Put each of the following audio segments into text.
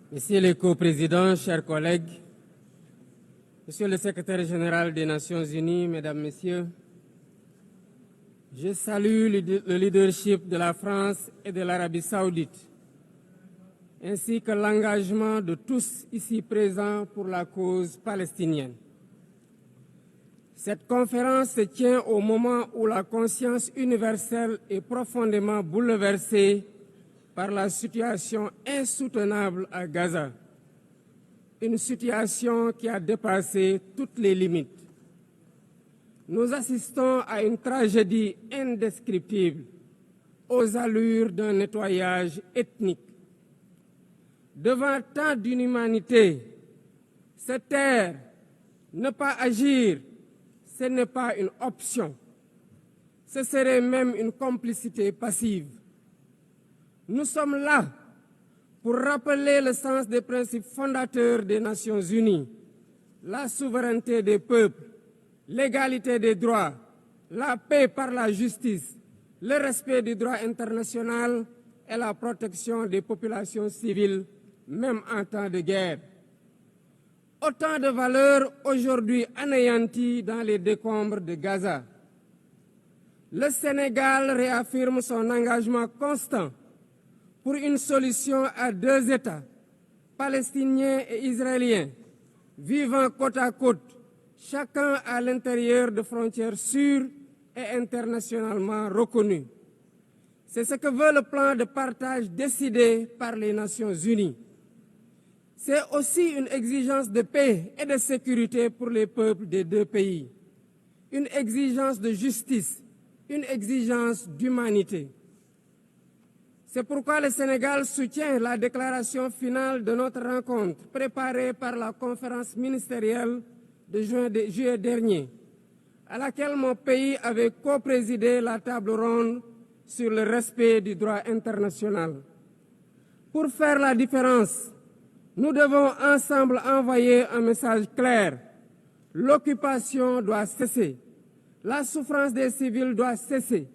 Monsieur le coprésident, chers collègues, Monsieur le secrétaire général des Nations Unies, Mesdames, Messieurs, je salue le leadership de la France et de l'Arabie Saoudite, ainsi que l'engagement de tous ici présents pour la cause palestinienne. Cette conférence se tient au moment où la conscience universelle est profondément bouleversée par la situation insoutenable à Gaza, une situation qui a dépassé toutes les limites. Nous assistons à une tragédie indescriptible, aux allures d'un nettoyage ethnique. Devant tant d'inhumanité, se taire, ne pas agir, ce n'est pas une option. Ce serait même une complicité passive. Nous sommes là pour rappeler le sens des principes fondateurs des Nations Unies, la souveraineté des peuples, l'égalité des droits, la paix par la justice, le respect du droit international et la protection des populations civiles, même en temps de guerre. Autant de valeurs aujourd'hui anéanties dans les décombres de Gaza. Le Sénégal réaffirme son engagement constant pour une solution à deux États, palestiniens et israéliens, vivant côte à côte, chacun à l'intérieur de frontières sûres et internationalement reconnues. C'est ce que veut le plan de partage décidé par les Nations Unies. C'est aussi une exigence de paix et de sécurité pour les peuples des deux pays, une exigence de justice, une exigence d'humanité. C'est pourquoi le Sénégal soutient la déclaration finale de notre rencontre préparée par la conférence ministérielle de juillet dernier, à laquelle mon pays avait coprésidé la table ronde sur le respect du droit international. Pour faire la différence, nous devons ensemble envoyer un message clair. L'occupation doit cesser. La souffrance des civils doit cesser.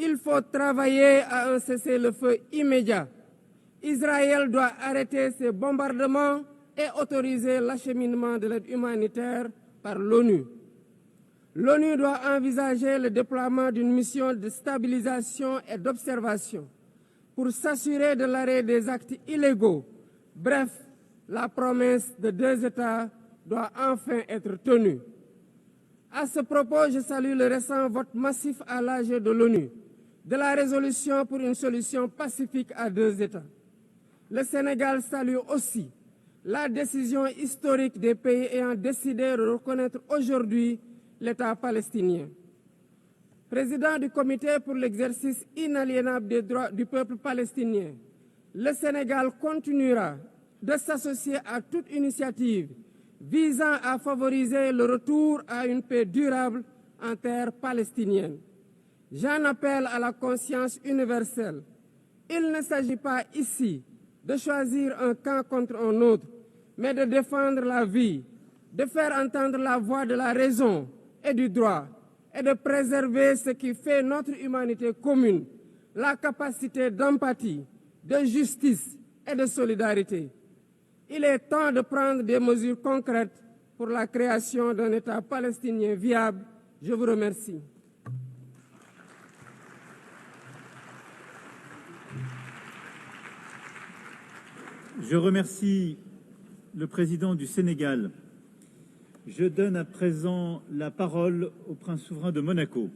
Il faut travailler à un cessez-le-feu immédiat. Israël doit arrêter ses bombardements et autoriser l'acheminement de l'aide humanitaire par l'ONU. L'ONU doit envisager le déploiement d'une mission de stabilisation et d'observation pour s'assurer de l'arrêt des actes illégaux. Bref, la promesse de deux États doit enfin être tenue. À ce propos, je salue le récent vote massif à l'AG de l'ONU de la résolution pour une solution pacifique à deux États. Le Sénégal salue aussi la décision historique des pays ayant décidé de reconnaître aujourd'hui l'État palestinien. Président du Comité pour l'exercice inaliénable des droits du peuple palestinien, le Sénégal continuera de s'associer à toute initiative visant à favoriser le retour à une paix durable en terre palestinienne. J'en appelle à la conscience universelle. Il ne s'agit pas ici de choisir un camp contre un autre, mais de défendre la vie, de faire entendre la voix de la raison et du droit, et de préserver ce qui fait notre humanité commune, la capacité d'empathie, de justice et de solidarité. Il est temps de prendre des mesures concrètes pour la création d'un État palestinien viable. Je vous remercie. Je remercie le président du Sénégal. Je donne à présent la parole au prince souverain de Monaco.